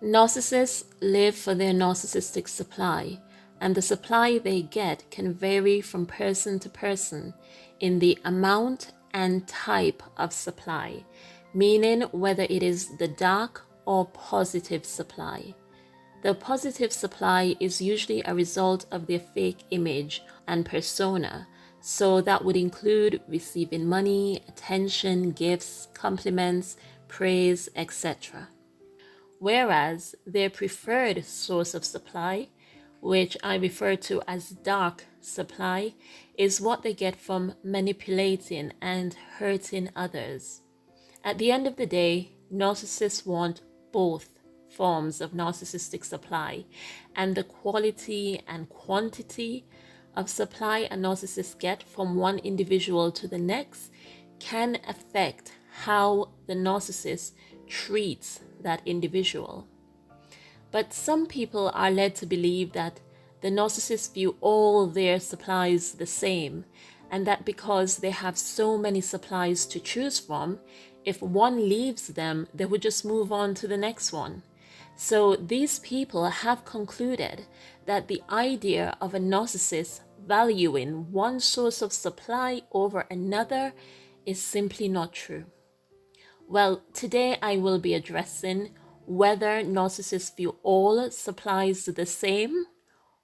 Narcissists live for their narcissistic supply, and the supply they get can vary from person to person in the amount and type of supply, meaning whether it is the dark or positive supply. The positive supply is usually a result of their fake image and persona, so that would include receiving money, attention, gifts, compliments, praise, etc. Whereas their preferred source of supply, which I refer to as dark supply, is what they get from manipulating and hurting others. At the end of the day, narcissists want both forms of narcissistic supply, and the quality and quantity of supply a narcissist get from one individual to the next can affect how the narcissist treats that individual. But some people are led to believe that the narcissists view all their supplies the same, and that because they have so many supplies to choose from, if one leaves them, they would just move on to the next one. So these people have concluded that the idea of a narcissist valuing one source of supply over another is simply not true. Well, today I will be addressing whether narcissists view all supplies the same,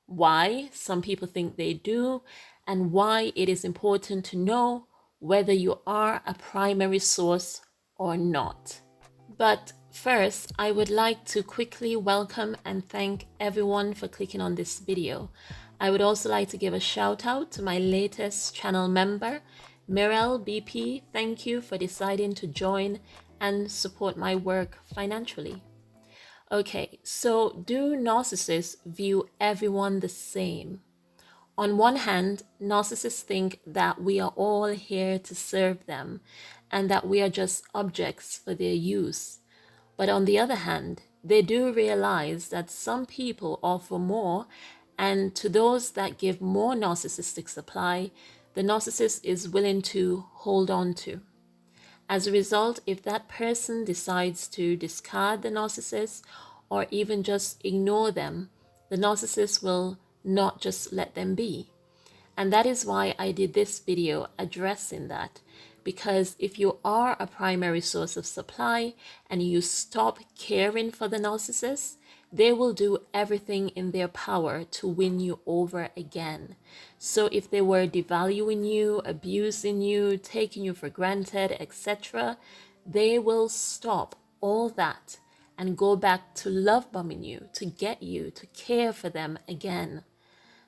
why some people think they do, and why it is important to know whether you are a primary source or not. But first, I would like to quickly welcome and thank everyone for clicking on this video. I would also like to give a shout out to my latest channel member, Mirel BP. Thank you for deciding to join and support my work financially. Okay, so do narcissists view everyone the same? On one hand, narcissists think that we are all here to serve them and that we are just objects for their use. But on the other hand, they do realize that some people offer more, and to those that give more narcissistic supply, the narcissist is willing to hold on to. As a result, if that person decides to discard the narcissist or even just ignore them, the narcissist will not just let them be. And that is why I did this video addressing that, because if you are a primary source of supply and you stop caring for the narcissist, they will do everything in their power to win you over again. So if they were devaluing you, abusing you, taking you for granted, etc., they will stop all that and go back to love bombing you, to get you to care for them again.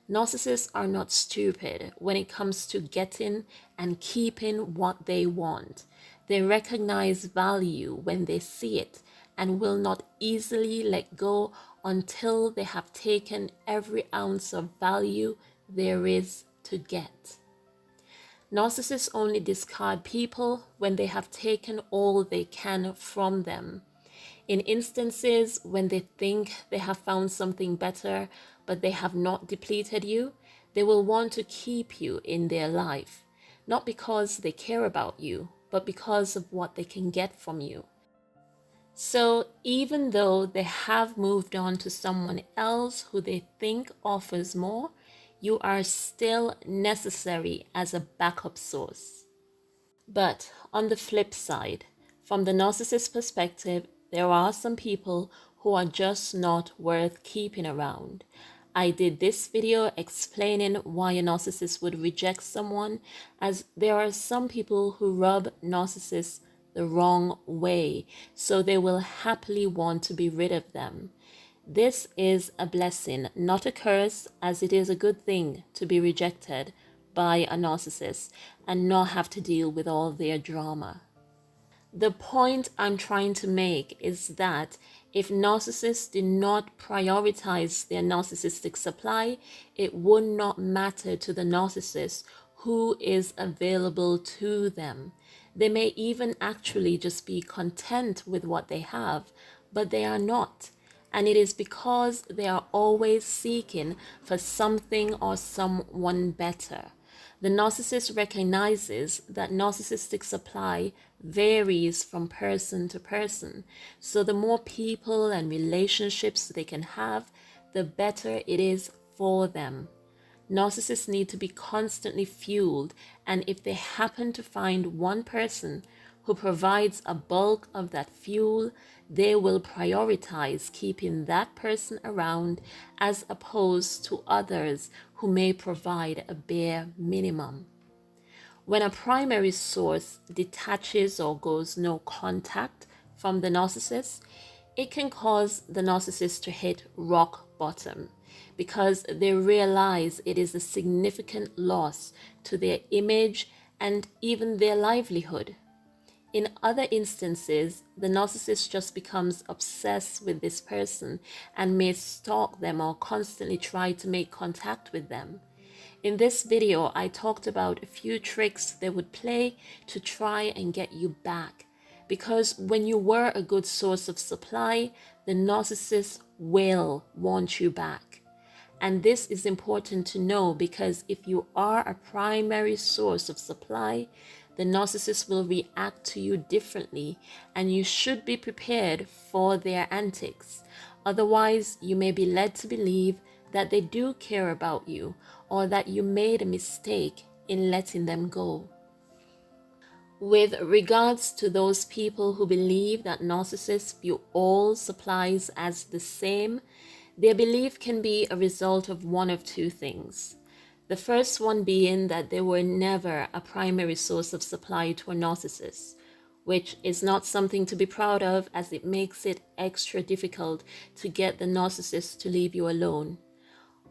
Narcissists are not stupid when it comes to getting and keeping what they want. They recognize value when they see it and will not easily let go until they have taken every ounce of value there is to get. Narcissists only discard people when they have taken all they can from them. In instances when they think they have found something better, but they have not depleted you, they will want to keep you in their life, not because they care about you, but because of what they can get from you. So even though they have moved on to someone else who they think offers more, you are still necessary as a backup source. But on the flip side, from the narcissist perspective, there are some people who are just not worth keeping around. I did this video explaining why a narcissist would reject someone, as there are some people who rub narcissists the wrong way, so they will happily want to be rid of them. This is a blessing, not a curse, as it is a good thing to be rejected by a narcissist and not have to deal with all their drama. The point I'm trying to make is that if narcissists did not prioritize their narcissistic supply, it would not matter to the narcissist who is available to them. They may even actually just be content with what they have, but they are not. And it is because they are always seeking for something or someone better. The narcissist recognizes that narcissistic supply varies from person to person. So the more people and relationships they can have, the better it is for them. Narcissists need to be constantly fueled, and if they happen to find one person who provides a bulk of that fuel, they will prioritize keeping that person around as opposed to others who may provide a bare minimum. When a primary source detaches or goes no contact from the narcissist, it can cause the narcissist to hit rock bottom because they realize it is a significant loss to their image and even their livelihood. In other instances, the narcissist just becomes obsessed with this person and may stalk them or constantly try to make contact with them. In this video, I talked about a few tricks they would play to try and get you back. Because when you were a good source of supply, the narcissist will want you back. And this is important to know because if you are a primary source of supply, the narcissist will react to you differently, and you should be prepared for their antics. Otherwise, you may be led to believe that they do care about you or that you made a mistake in letting them go. With regards to those people who believe that narcissists view all supplies as the same, their belief can be a result of one of two things. The first one being that they were never a primary source of supply to a narcissist, which is not something to be proud of as it makes it extra difficult to get the narcissist to leave you alone.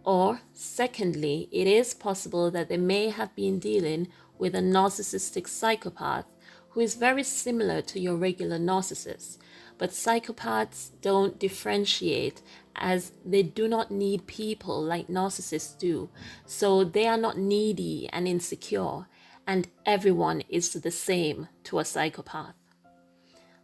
Or, secondly, it is possible that they may have been dealing with a narcissistic psychopath who is very similar to your regular narcissist, but psychopaths don't differentiate as they do not need people like narcissists do, so they are not needy and insecure, and everyone is the same to a psychopath.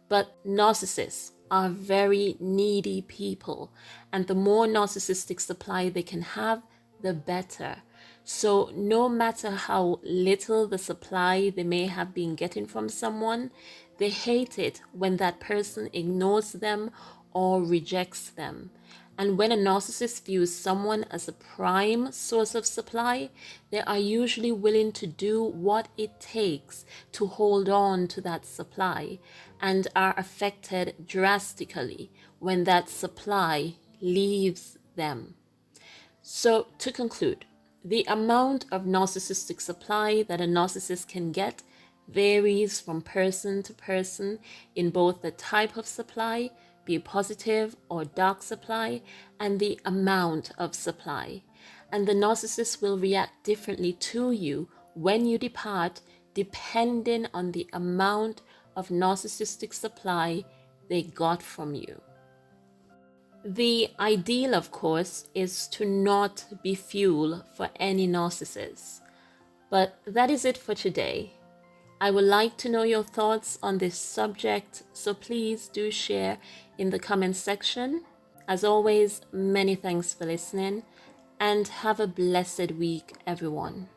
But narcissists are very needy people, and the more narcissistic supply they can have, the better. So no matter how little the supply they may have been getting from someone, they hate it when that person ignores them or rejects them. And when a narcissist views someone as a prime source of supply, they are usually willing to do what it takes to hold on to that supply and are affected drastically when that supply leaves them. So to conclude, the amount of narcissistic supply that a narcissist can get varies from person to person in both the type of supply, be positive or dark supply, and the amount of supply. And the narcissist will react differently to you when you depart, depending on the amount of narcissistic supply they got from you. The ideal, of course, is to not be fuel for any narcissist. But that is it for today. I would like to know your thoughts on this subject, so please do share in the comment section. As always, many thanks for listening, and have a blessed week, everyone.